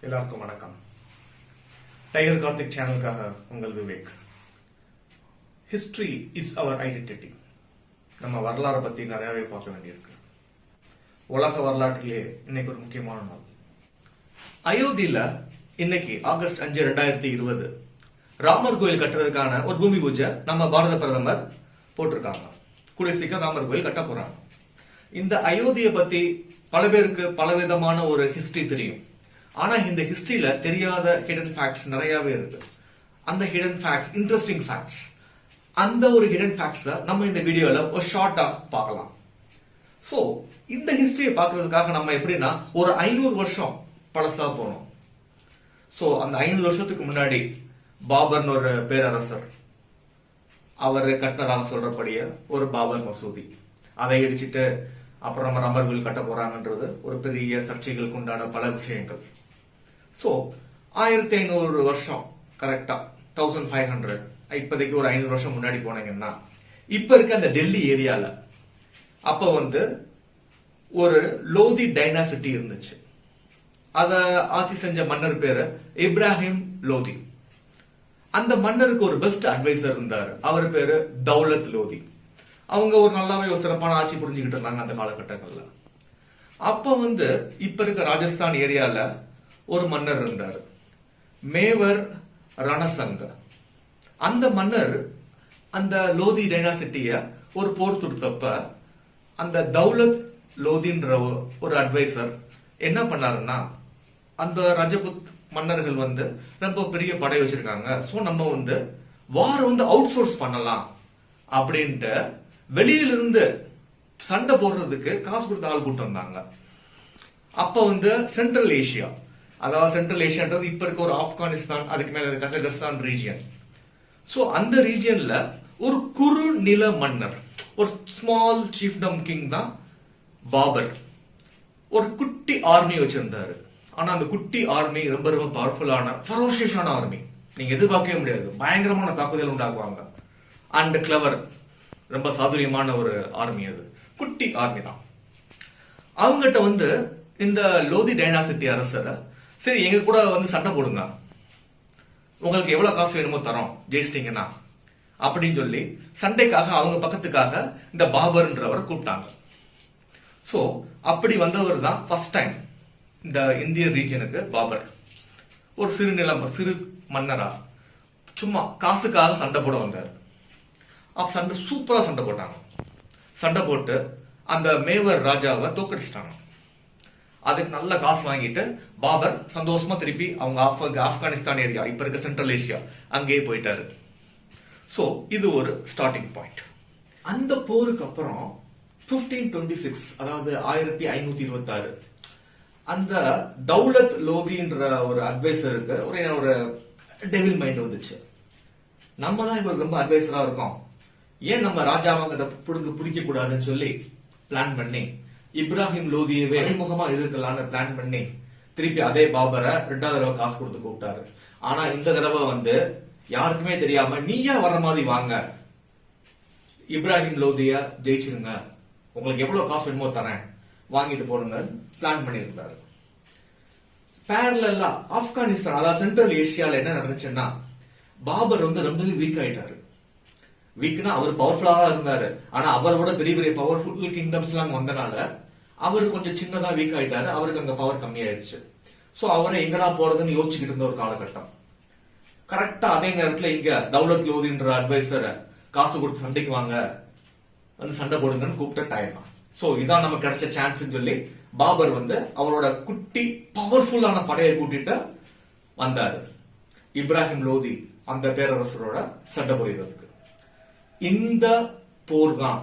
எல்லாருக்கும் வணக்கம். டைகர் கார்த்திக் சேனலுக்காக உங்கள் Vivek. History is our identity. நம்ம வரலாறை பத்தி நிறையவே பார்க்க வேண்டியிருக்கு. உலக வரலாற்றிலே இன்னைக்கு ஒரு முக்கியமான நாள். அயோத்தியில இன்னைக்கு ஆகஸ்ட் 5, 2020 ராமர் கோயில் கட்டுறதுக்கான ஒரு பூமி பூஜை நம்ம பாரத பிரதமர் போட்டிருக்காங்க. கூடிய சீக்கிரம் ராமர் கோயில் கட்ட போறாங்க. இந்த அயோத்தியை பத்தி பல பேருக்கு பலவிதமான ஒரு ஹிஸ்டரி தெரியும். ஆனா இந்த ஹிஸ்டரியில தெரியாத ஹிடன் ஃபேக்ட்ஸ் நிறையவே இருக்கு. அந்த ஹிடன் ஃபேக்ட்ஸ், இன்ட்ரெஸ்டிங் ஃபேக்ட்ஸ், அந்த ஒரு ஹிடன் ஃபேக்ட்ஸை நம்ம இந்த வீடியோல ஒரு ஷார்ட்டா பார்க்கலாம். சோ இந்த ஹிஸ்டரியை பார்க்கறதுக்காக நம்ம எப்படின்னா ஒரு 500 வருஷம் பழசா போனோம். சோ அந்த 500 வருஷத்துக்கு முன்னாடி பாபர்னு ஒரு பேரரசர், அவர் கட்டினதாக சொல்றபடியே ஒரு பாபர் மசூதி, அதை இடிச்சிட்டு அப்புறம் நம்ம ராமர் கோயில் கட்ட போறாங்கன்றது ஒரு பெரிய சர்ச்சைகளுக்கு உண்டான பல விஷயங்கள். சோ 1500 வருஷம் கரெக்டா 1500, இப்போதைக்கு ஒரு 500 வருஷம் முன்னாடி போனீங்கன்னா இப்ப இருக்க அந்த டெல்லி ஏரியால அப்ப ஒரு லோதி டைனாசிட்டி இருந்துச்சு. அத ஆட்சி செஞ்ச மன்னர் பேரு இப்ராஹிம் லோதி. அந்த மன்னருக்கு ஒரு பெஸ்ட் அட்வைசர் இருந்தாரு, அவர் பேரு தௌலத் லோதி. அவங்க ஒரு நல்லாவே ஒரு சிறப்பான ஆட்சி புரிஞ்சுக்கிட்டு இருந்தாங்க அந்த காலகட்டங்கள்ல. அப்ப இப்ப இருக்க ராஜஸ்தான் ஏரியால ஒரு மன்னர் இருந்தார், மேவர் ரணசங்க. அந்த மன்னர் அந்த லோதி டைனாசிட்டிய ஒரு போர் தொடுத்தப்ப அந்த தௌலத் லோதின்ற ஒரு அட்வைசர் என்ன பண்ணாருன்னா, அந்த ரஜபுத் மன்னர்கள் ரொம்ப பெரிய படை வச்சிருக்காங்க, சோ நம்ம வார அவுட் சோர்ஸ் பண்ணலாம் அப்படின்ட்டு வெளியில இருந்து சண்டை போடுறதுக்கு காசு கொடுத்த ஆள் கூட்டு வந்தாங்க. அப்ப சென்ட்ரல் ஏசியா, அதாவது சென்ட்ரல் ஏசியான்றது இப்ப இருக்க ஒரு ஆப்கானிஸ்தான், அதுக்கு மேல கசகஸ்தான் ரீஜியன். சோ அந்த ரீஜியன்ல ஒரு குறு நில மன்னர், ஒரு ஸ்மால் சீஃப்டம் கிங் தான் பாபர். ஒரு குட்டி ஆர்மி வச்சிருந்தாரு. ஆனா அந்த குட்டி ஆர்மி ரொம்ப ரொம்ப பவர்ஃபுல்லான ஃபெரோஷியஸான ஆர்மி. நீங்க எதிர்பார்க்கவே முடியாது, பயங்கரமான தாக்குதல் உண்டாக்குவாங்க. அண்ட் கிளவர், ரொம்ப சாதுரியமான ஒரு ஆர்மி. அது குட்டி ஆர்மி தான். அவங்ககிட்ட இந்த லோதி டைனாசிட்டி அரசரை, சரி எங்க கூட சண்டை போடுங்க, உங்களுக்கு எவ்வளவு காசு வேணுமோ தரோம் ஜெயிச்சிட்டீங்கன்னா அப்படின்னு சொல்லி சண்டைக்காக அவங்க பக்கத்துக்காக இந்த பாபர்ன்றவரை கூப்பிட்டாங்க. சோ அப்படி வந்தவர் தான் ஃபர்ஸ்ட் டைம் இந்த இந்திய ரீஜனுக்கு பாபர். ஒரு சிறு மன்னரா சும்மா காசுக்காக சண்டை போட வந்தார். சண்டை சூப்பரா சண்டை போட்டாங்க. சண்டை போட்டு அந்த மேவர் ராஜாவை தோக்கடிச்சிட்டாங்க. அதுக்கு நல்ல காசு வாங்கிட்டு பாபர் சந்தோஷமா திருப்பி அவங்க ஆப்கானிஸ்தான் ஏரியா, இப்ப இருக்க சென்ட்ரல் ஏசியா, அங்கேயே போயிட்டாரு. சோ இது ஒரு ஸ்டார்டிங் பாயிண்ட். அந்த போருக்கு அப்புறம் 1526, அதாவது 1526, அந்த தௌலத் லோதின்ற ஒரு அட்வைசருக்கு ஒரு டெவில் மைண்ட் வந்துச்சு. நம்ம தான் இவங்களுக்கு ரொம்ப அட்வைசரா இருக்கோம், ஏன் நம்ம ராஜாவாங்க அதை பிடிக்க கூடாதுன்னு சொல்லி பிளான் பண்ணி இப்ராஹிம் லோதியவே அறிமுகமா இருக்கலாம்னு பிளான் பண்ணி திருப்பி அதே பாபரை 2வது தடவை காசு கொடுத்து கூப்பிட்டாரு. ஆனா இந்த தடவை யாருக்குமே தெரியாம, நீயா வர மாதிரி வாங்க, இப்ராஹிம் லோதிய ஜெயிச்சிருங்க, உங்களுக்கு எவ்வளவு காசு வேணுமோ தரேன், வாங்கிட்டு போடுங்க பிளான் பண்ணியிருந்தாரு. பேரலா ஆப்கானிஸ்தான், அதாவது சென்ட்ரல் ஏசியால என்ன நடந்துச்சுன்னா, பாபர் ரொம்பவே வீக் ஆயிட்டாரு. வீக்னா அவர் பவர்ஃபுல்லா தான் இருந்தாரு, ஆனா அவரோட பெரிய பெரிய பவர்ஃபுல் கிங்டம்ஸ் எல்லாம் வந்தனால அவர் கொஞ்சம் சின்னதா வீக் ஆயிட்டாரு. அவருக்கு அங்க பவர் கம்மியாயிருச்சு. சோ அவரை எங்கடா போறதுன்னு யோசிச்சுக்கிட்டு இருந்த ஒரு காலகட்டம். கரெக்டா அதே நேரத்துல இங்க தௌலத் லோதின்ற அட்வைசர் காசு கொடுத்து சண்டைக்கு வாங்க, சண்டை போடுங்கன்னு கூப்பிட்ட டைம். சோ இதான் நமக்கு கிடைச்ச சான்ஸ் சொல்லி பாபர் அவரோட குட்டி பவர்ஃபுல்லான படையை கூட்டிட்டு வந்தாரு இப்ராஹிம் லோதி அந்த பேரரசரோட சண்டை புரிகிறதுக்கு. இந்த போர் தான்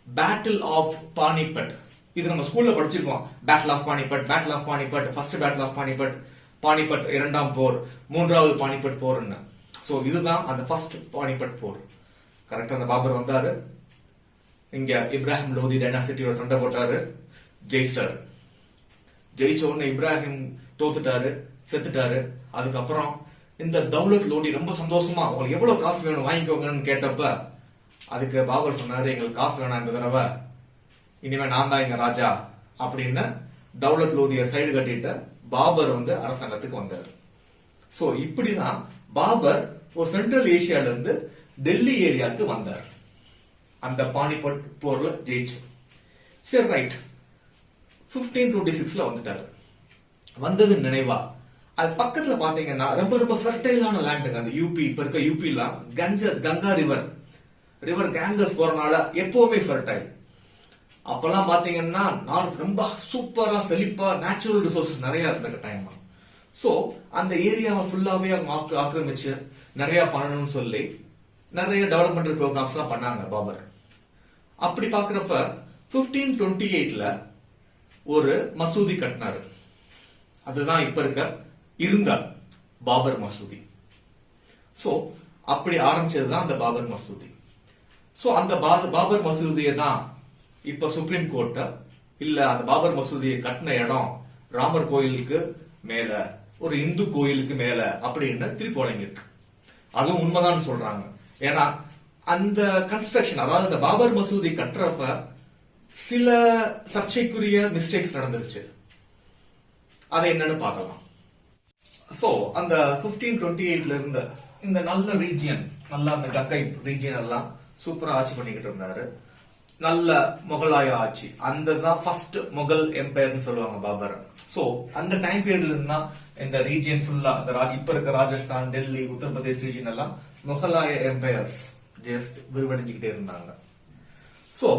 பேட்டில் ஆஃப் பானிபட். இது நம்ம ஸ்கூல்ல படிச்சிருக்கோம். Battle of Panipat, battle of Panipat, first battle of Panipat, Panipat 2ஆம் போர், 3வது பானிபட் போர்னு. சோ இதுதான் அந்த ஃபர்ஸ்ட் பானிபட் போர். கரெக்டா அந்த பாபர் வந்தாரு, இங்க இப்ராஹிம் லோதி டைனாசிட்டியோட சண்டை போட்டாரு, ஜெயிச்சிட்டாரு. ஜெயிச்ச உடனே இப்ராஹிம் தோத்துட்டாரு, செத்துட்டாரு. அதுக்கப்புறம் இந்த தௌலத் லோடி ரொம்ப சந்தோஷமா, உங்களுக்கு எவ்வளவு காசு வேணும் வாங்கிக்கோங்கன்னு கேட்டப்ப அதுக்கு பாபர் சொன்னாரு, எங்களுக்கு காசு வேணாம் இந்த தடவை, இனிமே நான் தான் இங்க ராஜா அப்படின்னு தௌலத் லோதிய சைடு கட்டிட்டு பாபர் வந்து அரசாங்கத்துக்கு வந்தார். சோ இப்படிதான் பாபர் ஒரு சென்ட்ரல் ஏசியால இருந்து டெல்லி ஏரியாவுக்கு வந்தார். அந்த பானிபட் போர்ல ஜெயிச்சு. சரி, ரைட். 1526ல வந்துட்டாரு. வந்தது நினைவா அது பக்கத்துல பாத்தீங்கன்னா ரொம்ப ரொம்ப ஃபெர்டைலான லேண்டுங்க. அந்த யூபி, இப்ப இருக்க யூபி எல்லாம் கங்கா ரிவர் கேங்கஸ் போறனால எப்பவுமே ஃபெர்டைல். அப்பெல்லாம் பாத்தீங்கன்னா நார்த் ரொம்ப சூப்பரா செழிப்பா நேச்சுரல் ரிசோர்சஸ் நிறைய இருந்த டைம். சோ அந்த ஏரியாவை ஃபுல்லாவே அவங்க ஆக்கிரமிச்சு நிறைய பண்ணணும்னு சொல்லி நிறைய டெவலப்மெண்டல் ப்ரோக்ராம்ஸ் எல்லாம் பண்ணாங்க பாபர். அப்படி பாக்குறப்ப 1528ல ஒரு மசூதி கட்டினாரு. அதுதான் இப்ப இருந்த பாபர் மசூதி. சோ அப்படி ஆரம்பிச்சதுதான் அந்த பாபர் மசூதி. சோ அந்த பாபர் மசூதியை தான் இப்ப சுப்ரீம் கோர்ட் இல்ல அந்த பாபர் மசூதியை கட்டின இடம் ராமர் கோயிலுக்கு மேல, ஒரு இந்து கோயிலுக்கு மேல அப்படின்னு திருப்பி வழங்கியிருக்கு. அதுவும் உண்மைதான் சொல்றாங்க. ஏன்னா அந்த கன்ஸ்ட்ரக்ஷன், அதாவது அந்த பாபர் மசூதி கட்டுறப்ப சில சர்ச்சைக்குரிய மிஸ்டேக்ஸ் நடந்துருச்சு. அதை என்னன்னு பார்க்கலாம். சோ அந்த 1528ல இருந்த இந்த நல்ல ரீஜியன், நல்ல அந்த கங்கை ரீஜியன் எல்லாம் சூப்பரா ஆட்சி பண்ணிக்கிட்டு இருந்தாரு. நல்ல முகலாய ஆட்சி. அந்த தான் ஃபர்ஸ்ட் முகல் எம்பையர்னு சொல்லுவாங்க பாபர். சோ அந்த டைம் பீரியட்ல இருந்தா இந்த ரீஜியன் ஃபுல்லா இப்ப இருக்க ராஜஸ்தான், டெல்லி, உத்தரப்பிரதேஷ் ரீஜியன் எல்லாம் முகலாய எம்பையர்ஸ் ஜஸ்ட் விரிவடைஞ்சுக்கிட்டே இருந்தாங்க. சோ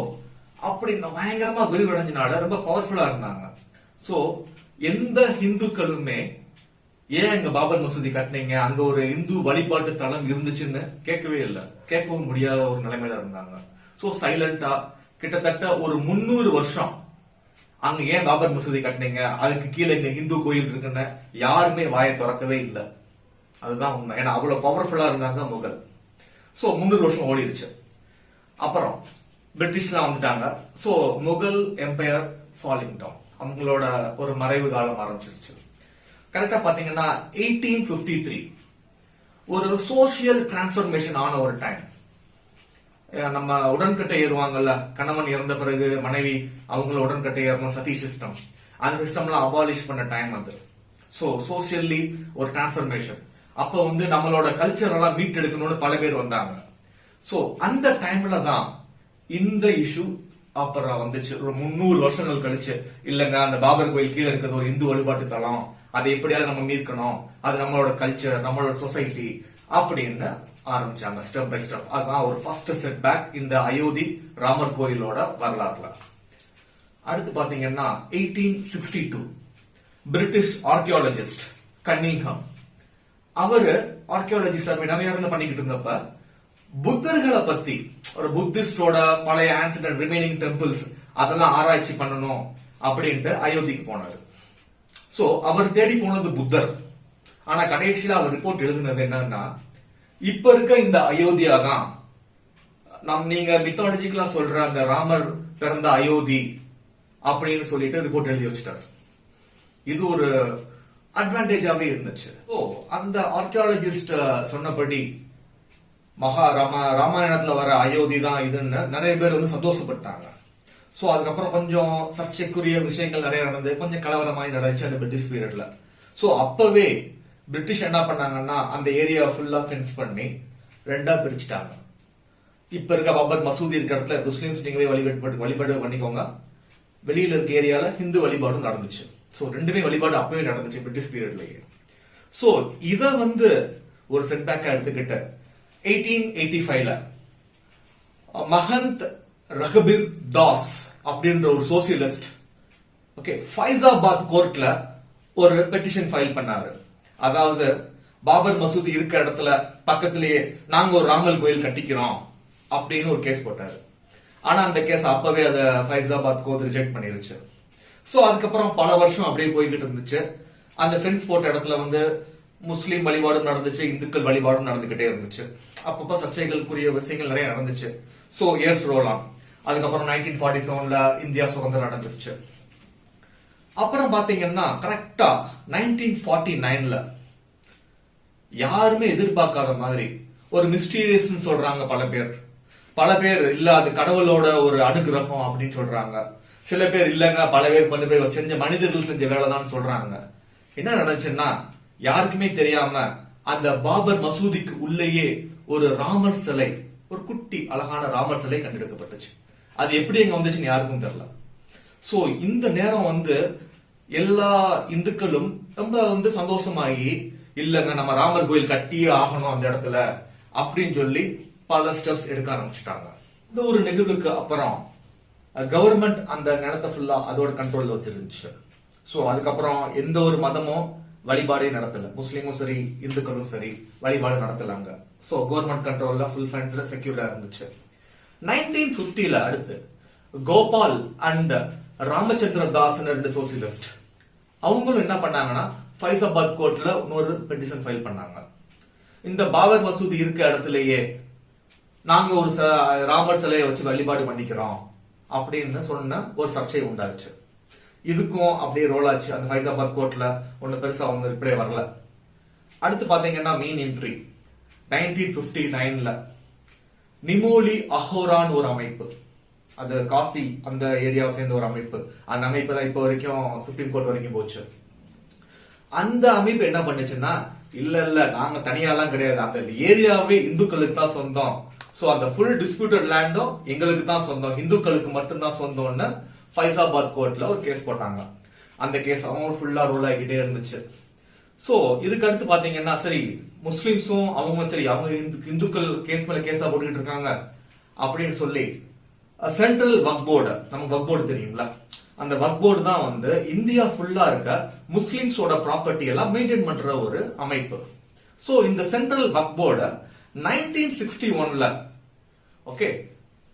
அப்படி பயங்கரமா விரிவடைஞ்சனால ரொம்ப பவர்ஃபுல்லா இருந்தாங்க. சோ எந்த ஹிந்துக்களுமே ஏன் அங்க பாபர் மசூதி கட்டினீங்க, அங்க ஒரு இந்து வழிபாட்டு தலம் இருந்துச்சுன்னு கேட்கவே இல்லை, கேட்கவும் முடியாத ஒரு நிலைமையில இருந்தாங்க. சோ சைலண்டா கிட்டத்தட்ட ஒரு 300 வருஷம் அங்க ஏன் பாபர் மசூதி கட்டினீங்க, அதுக்கு கீழே இங்க இந்து கோயில் இருக்குன்னு யாருமே வாயை திறக்கவே இல்லை. அதுதான் உண்மை. ஏன்னா அவ்வளவு பவர்ஃபுல்லா இருந்தாங்க முகல். சோ 300 வருஷம் ஓடிடுச்சு. அப்புறம் பிரிட்டிஷ்லாம் வந்துட்டாங்க. So Mughal empire falling down, அவங்களோட ஒரு மறைவு காலம் ஆரம்பிச்சிருச்சு. கரெக்டா பாத்தீங்கன்னா 1853 ஒரு சோசியல் டிரான்ஸ்பர்மேஷன் ஆன ஒரு டைம். நம்ம உடன்கட்டை ஏறுவாங்கல்ல, கணவன் இறந்த பிறகு மனைவி அவங்கள உடன்கட்டை ஏறணும், சதி சிஸ்டம், அந்த சிஸ்டம்லாம் அபாலிஷ் பண்ண டைம் அது. சோ சோசியல்லி ஒரு டிரான்ஸ்பர்மேஷன். அப்ப வந்து நம்மளோட கல்ச்சர் எல்லாம் மீட் எடுக்கணும்னு பல பேர் வந்தாங்க. சோ அந்த டைம்ல தான் இந்த இஷ்யூ அப்புறம் வந்துச்சு. ஒரு 300 வருஷங்கள் கழிச்சு, இல்லங்க அந்த பாபர் கோயில் கீழே இருக்கிறது ஒரு இந்து வழிபாட்டு தலம், அதை எப்படியாவது நம்ம மீட்கணும், அது நம்மளோட கல்ச்சர், நம்மளோட சொசைட்டி அப்படின்னு ஆரம்பிச்சாங்க ஸ்டெப் பை ஸ்டெப். அதுதான் ஒரு ஃபர்ஸ்ட் செட் பேக் இந்த அயோத்தி ராமர் கோயிலோட வரலாறுல. அடுத்து பாத்தீங்கன்னா 1862 பிரிட்டிஷ் ஆர்கியாலஜிஸ்ட் கன்னிங்ஹாம், அவரு ஆர்கியாலஜி சர்வே நிறைய இடத்துல பண்ணிக்கிட்டு இருந்தப்ப புத்தர்களை பத்தி, ஒரு புத்திஸ்டோட பழைய ஆன்சிடென்ட் ரிமைனிங் டெம்பிள்ஸ் அதெல்லாம் ஆராய்ச்சி பண்ணணும் அப்படின்ட்டு அயோத்திக்கு போனாரு. சோ அவர் தேடி போனது புத்தர். ஆனா கடைசியில அவர் ரிப்போர்ட் எழுதுனது என்னன்னா, இப்ப இருக்க இந்த அயோத்தியா தான் நீங்க மித்தாலஜிக்கலா சொல்ற அந்த ராமர் பிறந்த அயோத்தி அப்படின்னு சொல்லிட்டு ரிப்போர்ட் எழுதி வச்சுட்டாரு. இது ஒரு அட்வான்டேஜாவே இருந்துச்சு. அந்த ஆர்கியாலஜிஸ்ட் சொன்னபடி ராமாயணத்துல வர அயோத்தி தான் இதுன்னு நிறைய பேர் வந்து சந்தோஷப்பட்டாங்க. சோ அதுக்கப்புறம் கொஞ்சம் சர்ச்சைக்குரிய விஷயங்கள் நிறைய நடந்து கொஞ்சம் கலவரமாய் நடந்துச்சு அந்த பிரிட்டிஷ் பீரியட்ல. சோ அப்பவே பிரிட்டிஷ் என்ன பண்ணாங்கன்னா அந்த ஏரியா ஃபுல்லா ஃபென்ஸ் பண்ணி ரெண்டா பிரிச்சுட்டாங்க. இப்ப இருக்க பாபர் மசூதி இருக்க இடத்துல முஸ்லிம்ஸ் நீங்களே வழிபாடு பண்ணிக்கோங்க, வெளியில இருக்க ஏரியால ஹிந்து வழிபாடும் நடந்துச்சு. சோ ரெண்டுமே வழிபாடு அப்பவே நடந்துச்சு பிரிட்டிஷ் பீரியட்லயே. சோ இத வந்து ஒரு செட்பேக்கா எடுத்துக்கிட்டு 1885ல மஹந்த் ரகுபீர் தாஸ் அப்படின்ற ஒரு சோசியலிஸ்ட் ஃபைசாபாத் கோர்ட்ல ஒரு பெட்டிஷன் ஃபைல் பண்ணாரு. அதாவது பாபர் மசூதி இருக்க இடத்துல பக்கத்திலேயே நாங்க ஒரு ராமர் கோயில் கட்டிக்கிறோம் அப்படின்னு ஒரு கேஸ் போட்டாரு. ஆனா அந்த கேஸ் அப்பவே அத ஃபைசாபாத் கோர்ட் ரிஜெக்ட் பண்ணிருச்சு. சோ அதுக்கப்புறம் பல வருஷம் அப்படியே போய்கிட்டு இருந்துச்சு. அந்த ஃபென்ஸ் போட்ட இடத்துல வந்து முஸ்லீம் வழிபாடும் நடந்துச்சு, இந்துக்கள் வழிபாடும் நடந்துகிட்டே இருந்துச்சு. அப்பப்ப சர்ச்சைகளுக்குரிய விஷயங்கள் நிறைய நடந்துச்சு. சோ இயர்ஸ் ரோலாம். அதுக்கப்புறம் 1947ல இந்தியா சுதந்திரம் நடந்துச்சு. அப்புறம் பாத்தீங்கன்னா கரெக்டா 1949ல யாருமே எதிர்பார்க்காத மாதிரி ஒரு மிஸ்டீரியஸ் சொல்றாங்க பல பேர் இல்ல அது கடவுளோட ஒரு அனுகிரகம் அப்படின்னு சொல்றாங்க. சில பேர் இல்லங்க பல பேர் செஞ்ச மனிதர்கள் செஞ்ச வேலைதான் சொல்றாங்க. என்ன நடந்துச்சுன்னா யாருக்குமே தெரியாம அந்த பாபர் மசூதிக்கு உள்ளேயே ஒரு ராமர் சிலை, ஒரு குட்டி அழகான ராமர் சிலை கண்டெடுக்கப்பட்டுச்சு. அது எப்படி எங்க வந்துச்சுன்னு யாருக்கும் தெரியல. சோ இந்த நேரம் எல்லா இந்துக்களும் ரொம்ப சந்தோஷமாகி, இல்லங்க நம்ம ராமர் கோயில் கட்டியே ஆகணும் அந்த இடத்துல அப்படின்னு சொல்லி பல ஸ்டெப்ஸ் எடுக்க ஆரம்பிச்சுட்டாங்க. இந்த ஒரு நிகழ்வுக்கு அப்புறம் கவர்மெண்ட் அந்த நிலத்தை ஃபுல்லா அதோட கண்ட்ரோல்ல வச்சிருந்துச்சு. சோ அதுக்கப்புறம் எந்த ஒரு மதமும் வழிபாடே நடத்தல, முஸ்லீமும் சரி இந்துக்களும் சரி வழிபாடு நடத்தலாங்க. சோ கவர்மெண்ட் கண்ட்ரோல்ல ஃபுல் ஃபைன்ஸ்ல செக்யூர்டா இருந்துச்சு. 1950ல அடுத்து கோபால் அண்ட் ராமச்சந்திர தாஸ் ரெண்டு சோசியலிஸ்ட் அவங்களும் என்ன பண்ணாங்கன்னா ஃபைசாபாத் கோர்ட்ல இன்னொரு பெட்டிஷன் ஃபைல் பண்ணாங்க. இந்த பாபர் மசூதி இருக்க இடத்துலயே நாங்க ஒரு ராமர் சிலையை வச்சு வழிபாடு பண்ணிக்கிறோம் அப்படின்னு சொன்ன ஒரு சர்ச்சை உண்டாச்சு. இதுக்கும் அப்படியே ரோல் ஆச்சு. அந்த ஃபைசாபாத் கோர்ட்ல ஒண்ணு பெருசா அவங்க இப்படியே வரல. அடுத்து பாத்தீங்கன்னா மெயின் என்ட்ரி 1959ல நிமோலி அஹோரான் ஒரு அமைப்பு, அது காசி அந்த ஏரியாவை சேர்ந்த ஒரு அமைப்பு. அந்த அமைப்பு தான் இப்போ வரைக்கும் சுப்ரீம் கோர்ட் வரைக்கும் போச்சு. அந்த அமைப்பு என்ன பண்ணுச்சுன்னா, இல்ல நாங்க தனியாலாம் கிடையாது, அந்த ஏரியாவே இந்துக்களுக்கு தான் சொந்தம், சோ அந்த ஃபுல் டிஸ்பியூட்டட் லேண்டும் எங்களுக்கு தான் சொந்தம், இந்துக்களுக்கு மட்டும்தான் சொந்தம்னு ஃபைசாபாத் கோர்ட்ல ஒரு கேஸ் போட்டாங்க. அந்த கேஸ் அவங்க ஃபுல்லா ரோல் ஆகிட்டே இருந்துச்சு. சோ இதுக்கு அடுத்து பாத்தீங்கன்னா சரி முஸ்லிம்ஸும் அவங்க சரி அவங்க இந்துக்கள் கேஸ் மேல கேஸா போட்டுக்கிட்டு இருக்காங்க அப்படின்னு சொல்லி சென்ட்ரல் வக்ஃப் போர்டு, நம்ம வக்ஃப் போர்டு தெரியுங்களா, அந்த வக்ஃப் போர்டு தான் இந்தியா ஃபுல்லா இருக்க முஸ்லிம்ஸோட ப்ராப்பர்ட்டி எல்லாம் மெயின்டைன் பண்ற ஒரு அமைப்பு. சோ இந்த சென்ட்ரல் வக்ஃப் போர்டு 1961ல ஓகே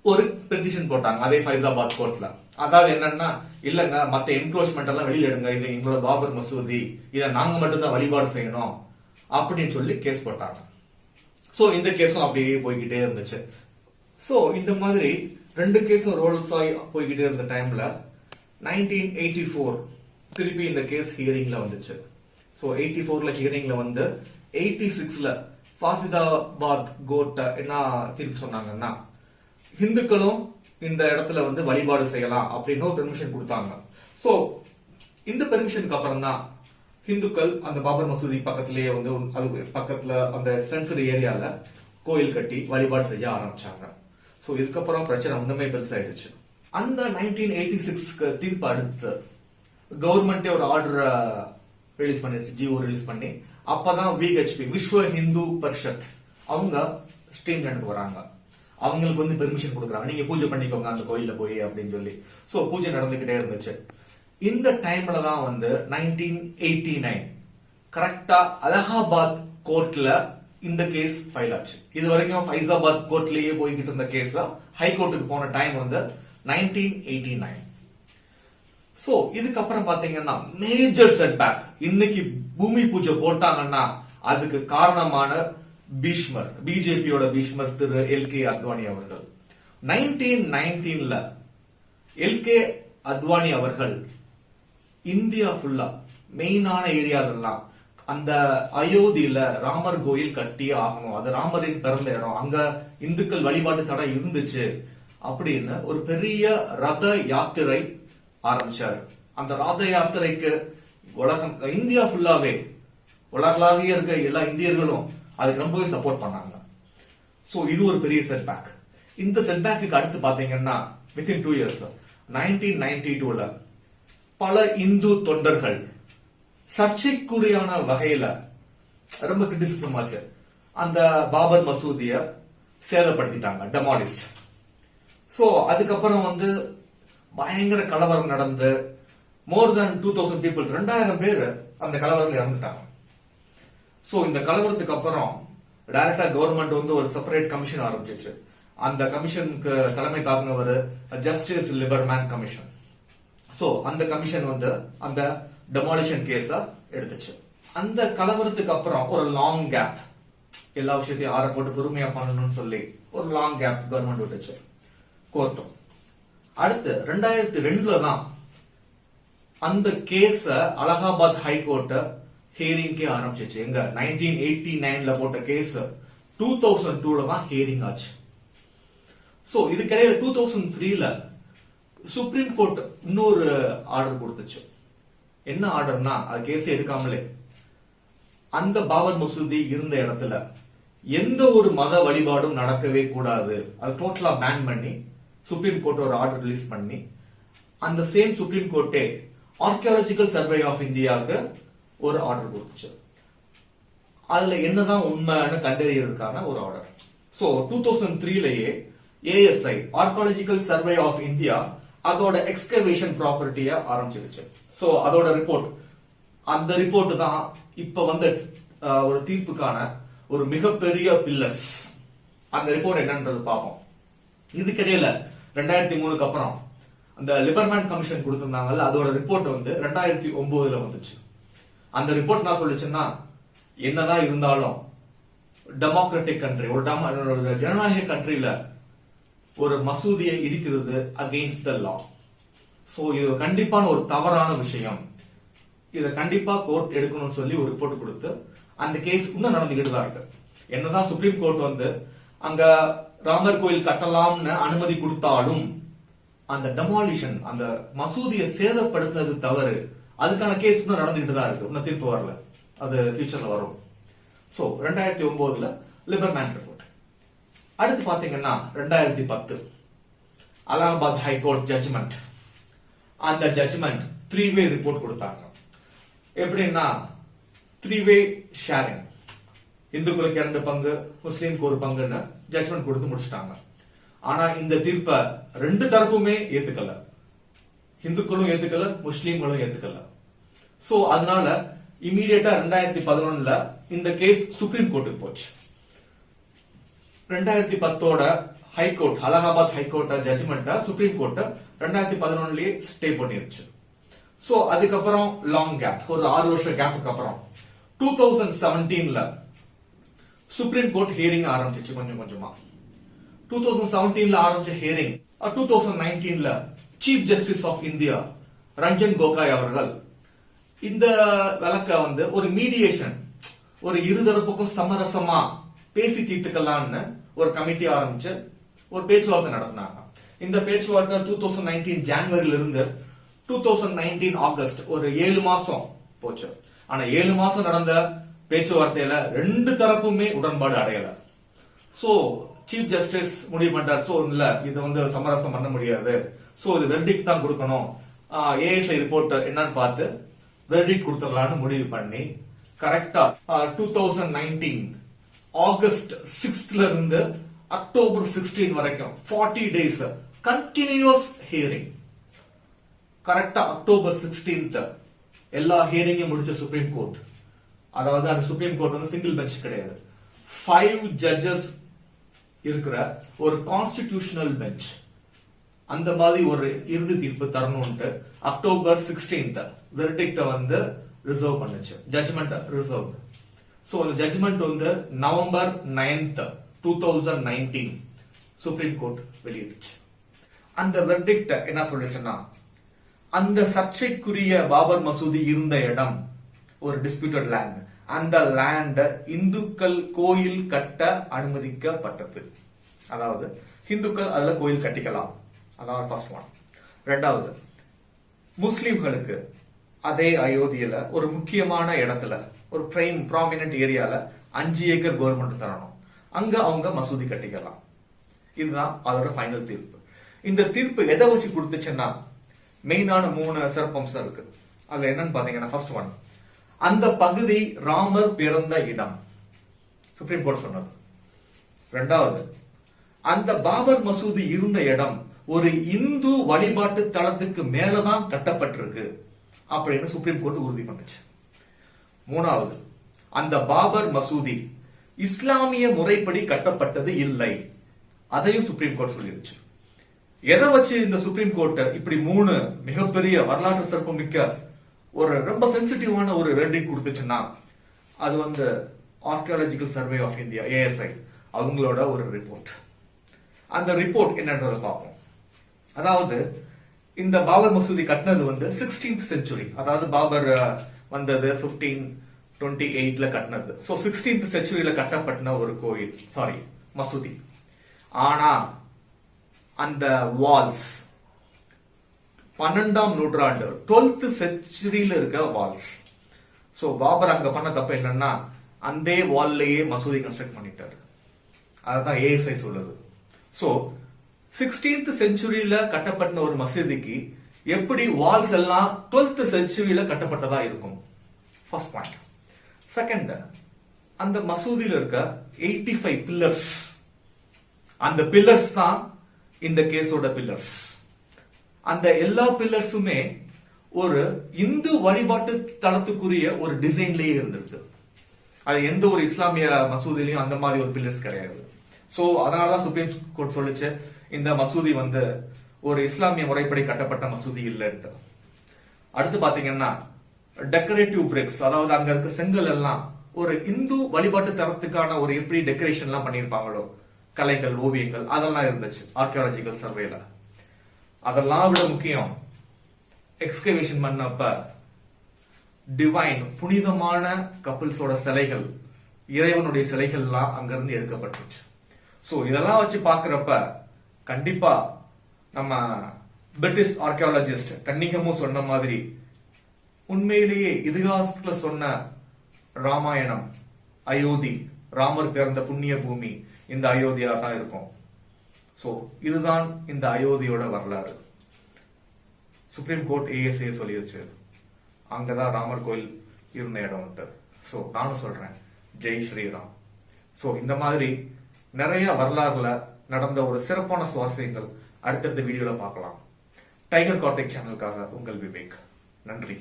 ஒரு பெட்டிஷன் போட்டாங்க அதே ஃபைசாபாத் கோர்ட்ல. அதாவது என்னன்னா, இல்லங்க மத்த என்க்ரோச்மெண்ட் எல்லாம் வெளியில எடுங்க, இது எங்களோட பாபர் மசூதி, இதை நாங்க மட்டும்தான் வழிபாடு செய்யணும் அப்படின்னு சொல்லி கேஸ் போட்டாங்க. சோ இந்த கேஸும் அப்படியே போய்கிட்டே இருந்துச்சு. சோ இந்த மாதிரி ரெண்டு கேஸும் ரோல்ஸ் ஆகி போய்கிட்டே இருந்த டைம்ல 1984 திருப்பி இந்த கேஸ் ஹியரிங்ல வந்துச்சு. சோ 84ல ஹியரிங்ல 86ல ஃபாசிதாபாத் கோர்ட் என்ன தீர்ப்பு சொன்னாங்கன்னா, இந்துக்களும் இந்த இடத்துல வழிபாடு செய்யலாம் அப்படின்னு ஒரு பெர்மிஷன் கொடுத்தாங்க. சோ இந்த பெர்மிஷனுக்கு அப்புறம் தான் இந்துக்கள் அந்த பாபர் மசூதி பக்கத்திலேயே அது பக்கத்துல அந்த ஃப்ரெண்ட்ஸ் ஏரியால கோயில் கட்டி வழிபாடு செய்ய ஆரம்பிச்சாங்க. சோ இதுக்கப்புறம் பிரச்சனை ஒண்ணுமே பெருசாயிடுச்சு. அந்த 1986க்கு தீர்ப்பு அடுத்து கவர்மெண்டே ஒரு ஆர்டர் ரிலீஸ் பண்ணிருச்சு, ஜிஓ ரிலீஸ் பண்ணி. அப்பதான் விஹெச்பி விஸ்வ ஹிந்து பரிஷத் அவங்க ஸ்ரீநகருக்கு வராங்க. அவங்களுக்கு பெர்மிஷன் கொடுக்குறாங்க, நீங்க பூஜை பண்ணிக்கோங்க அந்த கோயில்ல போய் அப்படின்னு சொல்லி. சோ பூஜை நடந்துகிட்டே இருந்துச்சு. இந்த டைம்ல தான் 1989 கரெக்டா அலகாபாத் கோர்ட்ல இந்த கேஸ் ஃபைல் ஆச்சு. இது வரைக்கும் ஃபைசாபாத் கோர்ட்லயே போய்கிட்டு இருந்த கேஸ் ஹைகோர்ட்டுக்கு போன டைம் 1989. சோ இதுக்கப்புறம் பாத்தீங்கன்னா மேஜர் செட்பேக். இன்னைக்கு பூமி பூஜை போட்டாங்கன்னா அதுக்கு காரணமான பீஷ்மர், பிஜேபியோட பீஷ்மர் திரு எல்கே அத்வானி அவர்கள். 1919ல எல்கே அத்வானி அவர்கள் இந்தியா ஃபுல்லா மெயினான ஏரியாலாம் அந்த அயோத்தியில ராமர் கோயில் கட்டியே ஆகணும், அது ராமரின் பிறந்த இடம், அங்க இந்துக்கள் வழிபாட்டு தடை இருந்துச்சு அப்படின்னு ஒரு பெரிய ரத யாத்திரை ஆரம்பிச்சாரு. அந்த ரத யாத்திரைக்கு உலகம் இந்தியா ஃபுல்லாவே உலகளாவிய இருக்க எல்லா இந்தியர்களும் அதுக்கு ரொம்பவே சப்போர்ட் பண்ணாங்க. சோ இது ஒரு பெரிய செட்பேக். இந்த செட்பேக்கு அடுத்து பாத்தீங்கன்னா வித்தின் 2 இயர்ஸ் 1992ல பல இந்து தொண்டர்கள் சர்ச்சைக்குரியான வகையில ரொம்ப கிரிட்டிசிசம் ஆச்சு. அந்த பாபர் மசூதிய சேதப்படுத்திட்டாங்க, டெமாலிஸ்ட். சோ அதுக்கப்புறம் பயங்கர கலவரம் நடந்து மோர் தென் 2000 பீப்புள்ஸ் 2000 பேர் அந்த கலவரத்தில் இறந்துட்டாங்க. சோ இந்த கலவரத்துக்கு அப்புறம் டைரக்டா கவர்மெண்ட் ஒரு செப்பரேட் கமிஷன் ஆரம்பிச்சிச்சு. அந்த கமிஷனுக்கு தலைமை தாங்கினவர் ஜஸ்டிஸ் லிபர்மேன் கமிஷன். சோ அந்த கமிஷன் அந்த டெமாலிஷன் கேஸ எடுத்துச்சு. அந்த கலவரத்துக்கு அப்புறம் ஒரு லாங் கேப், எல்லா விஷயத்தையும் ஆற போட்டு பொறுமையா பண்ணணும்னு சொல்லி ஒரு லாங் கேப் கவர்மெண்ட் விட்டுச்சு கோர்ட்டும். அடுத்து 2002ல தான் அந்த கேஸ அலகாபாத் ஹைகோர்ட் ஹியரிங்கே ஆரம்பிச்சிச்சு. எங்க 1989ல போட்ட கேஸ் 2002ல தான் ஹியரிங் ஆச்சு. சோ இதுக்கிடையில 2003ல சுப்ரீம் கோர்ட் இன்னொரு ஆர்டர் கொடுத்துச்சு. என்ன ஆர்டர்னா அது கேஸ் எடுக்காமலே அந்த பாபர் மசூதி இருந்த இடத்துல எந்த ஒரு மத வழிபாடும் நடக்கவே கூடாது, அது டோட்டலா பேன் பண்ணி சுப்ரீம் கோர்ட் ஒரு ஆர்டர் ரிலீஸ் பண்ணி அந்த சேம் சுப்ரீம் கோர்ட்டே ஆர்கியாலஜிக்கல் சர்வே ஆஃப் இந்தியாவுக்கு ஒரு ஆர்டர் கொடுத்துச்சு. அதுல என்னதான் உண்மைன்னு கண்டறியறதுக்கான ஒரு ஆர்டர். சோ 2003லயே ASI archaeological survey of India அதோட எக்ஸ்கவேஷன் ப்ராப்பர்ட்டிய ஆரம்பிச்சிருச்சு. சோ அதோட ரிப்போர்ட், அந்த ரிப்போர்ட் தான் இப்ப வந்து ஒரு தீர்ப்புக்கான ஒரு மிகப்பெரிய பில்லர்ஸ். அந்த ரிப்போர்ட் என்னன்றது பார்ப்போம். இதுக்கிடையில 2003க்கு அப்புறம் அந்த லிபர்மேன் கமிஷன் கொடுத்திருந்தாங்கல்ல, அதோட ரிப்போர்ட் வந்து 2009ல வந்துச்சு. அந்த ரிப்போர்ட் என்ன சொல்லுச்சுன்னா, என்னதான் இருந்தாலும் டெமோக்ராட்டிக் கண்ட்ரி, ஒரு ஜனநாயக கண்ட்ரில ஒரு மசூதியை இடிக்கிறது அகெயின்ஸ்ட் த லா. சோ இது கண்டிப்பான ஒரு தவறான விஷயம், இத கண்டிப்பா கோர்ட் எடுக்கணும்னு சொல்லி ஒரு ரிப்போர்ட் கொடுத்து அந்த கேஸ் இன்னும் நடந்துகிட்டு தான் இருக்கு. என்னதான் சுப்ரீம் கோர்ட் வந்து அங்க ராமர் கோயில் கட்டலாம்னு அனுமதி கொடுத்தாலும் அந்த டெமாலிஷன், அந்த மசூதியை சேதப்படுத்துறது தவறு, அதுக்கான கேஸ் இன்னும் நடந்துகிட்டு தான் இருக்கு, இன்னும் தீர்ப்பு வரல, அது ஃபியூச்சர்ல வரும். சோ 2009ல லிபர்மேன் ரிப்போர்ட். அடுத்து பாத்தீங்கன்னா 2010 அலகாபாத் ஹைகோர்ட் ஜட்ஜ்மெண்ட். அந்த ஜட்ஜ்மெண்ட் 3-way ரிப்போர்ட் கொடுத்தாங்க. எப்படின்னா 3-way ஷேரிங், இந்துக்களுக்கு 2 பங்கு, முஸ்லீம்க்கு 1 பங்குன்னு ஜட்ஜ்மெண்ட் கொடுத்து முடிச்சிட்டாங்க. ஆனா இந்த தீர்ப்பை 2 தரப்புமே ஏத்துக்கல, இந்துக்களும் ஏத்துக்கல, முஸ்லீம்களும் ஏத்துக்கல. சோ அதனால இமீடியட்டா 2011ல இந்த கேஸ் சுப்ரீம் கோர்ட்டுக்கு போச்சு. 2010ஓட high court, Allahabad high court judgment supreme court 2011லயே ஸ்டே பண்ணிருச்சு. சோ அதுக்கப்புறம் லாங் கேப், ஒரு 6 வருஷ கேப்புக்கு அப்புறம் 2017ல சுப்ரீம் கோர்ட் ஹியரிங் ஆரம்பிச்சிச்சு கொஞ்சம் கொஞ்சமா. 2017ல ஆரம்பிச்ச ஹியரிங் 2019ல chief justice of India Ranjan Gogoi அவர்கள் இந்த வழக்க வந்து ஒரு மீடியேஷன், ஒரு இருதரப்புக்கும் சமரசமா பேசி தீர்த்துக்கலாம்னு ஒரு கமிட்டி ஆரம்பிச்சு ஒரு பேச்சுவார்த்தை நடத்தினாங்க. இந்த பேச்சுவார்த்தை 2019 ஜனவரியில இருந்து 2019 ஆகஸ்ட் ஒரு 7 மாசம் போச்சு. ஆனா 7 மாசம் நடந்த பேச்சுவார்த்தையில 2 தரப்புமே உடன்பாடு அடையல. சோ சீஃப் ஜஸ்டிஸ் முடிவு பண்றாரு, சோ இல்ல இது வந்து சமரசம் பண்ண முடியாது, சோ இது வெர்டிக்ட் தான் கொடுக்கணும், ஏஎஸ்ஐ ரிப்போர்ட் என்னன்னு பார்த்து வெர்டிக்ட் கொடுத்துடலாம்னு முடிவு பண்ணி கரெக்டா 2019 ஆகஸ்ட் 6ல இருந்து அக்டோபர் 16 வரைக்கும் 40 டேஸ் கண்டினியூஸ் ஹியரிங். கரெக்டா அக்டோபர் 16th எல்லா ஹியரிங்கும் முடிச்ச சுப்ரீம் கோர்ட், அதாவது அந்த சுப்ரீம் கோர்ட் வந்து சிங்கிள் பெஞ்ச் கிடையாது, 5 ஜட்ஜஸ் இருக்கிற ஒரு கான்ஸ்டிடியூஷனல் பெஞ்ச், அந்த மாதிரி ஒரு இறுதி தீர்ப்பு தரணும்ட்டு அக்டோபர் 16th வெர்டிக்ட வந்து ரிசர்வ் பண்ணுச்சு, ஜட்ஜ்மெண்ட் ரிசர்வ். சோ அந்த ஜட்ஜ்மெண்ட் வந்து நவம்பர் 9th 2019 சுப்ரீம் கோர்ட் வெளியிடுச்சு. அந்த வெர்டிக்ட் என்ன சொல்லுச்சுன்னா, அந்த சர்ச்சைக்குரிய பாபர் மசூதி இருந்த இடம் ஒரு டிஸ்பியூட்டட் லேண்ட், அந்த லேண்ட் இந்துக்கள் கோயில் கட்ட அனுமதிக்கப்பட்டது. அதாவது இந்துக்கள் அதுல கோயில் கட்டிக்கலாம், அதாவது ஃபர்ஸ்ட் ஒன். ரெண்டாவது, முஸ்லிம்களுக்கு அதே அயோத்தியில ஒரு முக்கியமான இடத்துல ஒரு ப்ராமினன்ட் ஏரியால 5 ஏக்கர் கவர்மெண்ட் தரணும், அங்க அவங்க மசூதி கட்டிக்கலாம். இதுதான் அதோட ஃபைனல் தீர்ப்பு. இந்த தீர்ப்பு எதை வச்சு கொடுத்துச்சுன்னா, மெயினான 3 சிறப்பம்சம் இருக்கு. அதுல என்னன்னு பாத்தீங்கன்னா, ஃபர்ஸ்ட் ஒன், அந்த பகுதி ராமர் பிறந்த இடம், சுப்ரீம் கோர்ட் சொன்னது. ரெண்டாவது, அந்த பாபர் மசூதி இருந்த இடம் ஒரு இந்து வழிபாட்டு தளத்துக்கு மேலதான் கட்டப்பட்டிருக்கு அப்படின்னு சுப்ரீம் கோர்ட் உறுதி பண்ணுச்சு. மூணாவது, அந்த பாபர் மசூதி இஸ்லாமிய முறைப்படி கட்டப்பட்டது இல்லை, அதையும் சுப்ரீம் கோர்ட் சொல்லிருச்சு. எதை வச்சு இந்த சுப்ரீம் கோர்ட் இப்படி 3 மிகப்பெரிய வரலாற்று சிறப்பு மிக்க ஒரு ரொம்ப சென்சிட்டிவான ஒரு வெர்டிக்ட் கொடுத்துச்சுன்னா, அது வந்து archaeological survey of India ASI அவங்களோட ஒரு ரிப்போர்ட். அந்த ரிப்போர்ட் என்னன்றதை பார்ப்போம். அதாவது இந்த பாபர் மசூதி கட்டினது வந்து 16th செஞ்சுரி, அதாவது பாபர் வந்தது 1528ல கட்டினது. சோ 16th செஞ்சுரியில கட்டப்பட்ட ஒரு கோயில், சாரி மசூதி. ஆனா அந்த வால்ஸ் 12ஆம் நூற்றாண்டு 12th செஞ்சுரியில இருக்க வால்ஸ். சோ பாபர் அங்க பண்ண தப்பு என்னன்னா அந்த வால்லையே மசூதி கன்ஸ்ட்ரக்ட் பண்ணிட்டாரு. அதுதான் ஏஎஸ்ஐ சொல்லுது. சோ 16th செஞ்சுரியில கட்டப்பட்ட ஒரு மசூதிக்கு எப்படி வால்ஸ் எல்லாம் 12th செஞ்சுரியில கட்டப்பட்டதா இருக்கும்? First point. செகண்ட், அந்த மசூதியில இருக்க 85 பில்லர்ஸ், அந்த பில்லர்ஸ் தான் இந்த கேஸோட பில்லர்ஸ். அந்த எல்லா பில்லர்ஸுமே ஒரு இந்து வழிபாட்டு தளத்துக்குரிய ஒரு டிசைன்லயே இருந்திருக்கு. அது எந்த ஒரு இஸ்லாமிய மசூதிலையும் அந்த மாதிரி ஒரு பில்லர்ஸ் கிடையாது. சோ அதனாலதான் சுப்ரீம் கோர்ட் சொல்லுச்சு இந்த மசூதி ஒரு இஸ்லாமிய முறைப்படி கட்டப்பட்ட மசூதி இல்லைன்னு. அடுத்து பாத்தீங்கன்னா டெக்கரேட்டிவ் பிரிக்ஸ், அதாவது அங்க இருக்க செங்கல் எல்லாம் ஒரு இந்து வழிபாட்டு தரத்துக்கான ஒரு எப்படி டெக்கரேஷன் எல்லாம் பண்ணிருப்பாங்களோ, கலைகள், ஓவியங்கள், அதெல்லாம் இருந்துச்சு ஆர்கியாலஜிக்கல் சர்வேல. அதெல்லாம் விட முக்கியம், எக்ஸ்கவேஷன் பண்ணப்ப டிவைன் புனிதமான கப்பிள்ஸோட சிலைகள், இறைவனுடைய சிலைகள்லாம் அங்க இருந்து எடுக்கப்பட்டுச்சு. சோ இதெல்லாம் வச்சு பாக்குறப்ப கண்டிப்பா நம்ம பிரிட்டிஷ் ஆர்கியாலஜிஸ்ட் கன்னிகமும் சொன்ன மாதிரி உண்மையிலேயே இதிகாசத்துல சொன்ன ராமாயணம், அயோத்தி, ராமர் பிறந்த புண்ணிய பூமி இந்த அயோத்தியா தான் இருக்கும். சோ இதுதான் இந்த அயோத்தியோட வரலாறு. சுப்ரீம் கோர்ட் ஏஎஸ்ஏ சொல்லிருச்சு அங்கதான் ராமர் கோயில் இருந்த இடம். சோ நானும் சொல்றேன் ஜெய் ஸ்ரீராம். சோ இந்த மாதிரி நிறைய வரலாறுல நடந்த ஒரு சிறப்பான சுவாரஸ்யங்கள் அடுத்தடுத்த வீடியோல பார்க்கலாம். டைகர் கார்த்திக் சேனலுக்காக உங்கள் விவேக். நன்றி.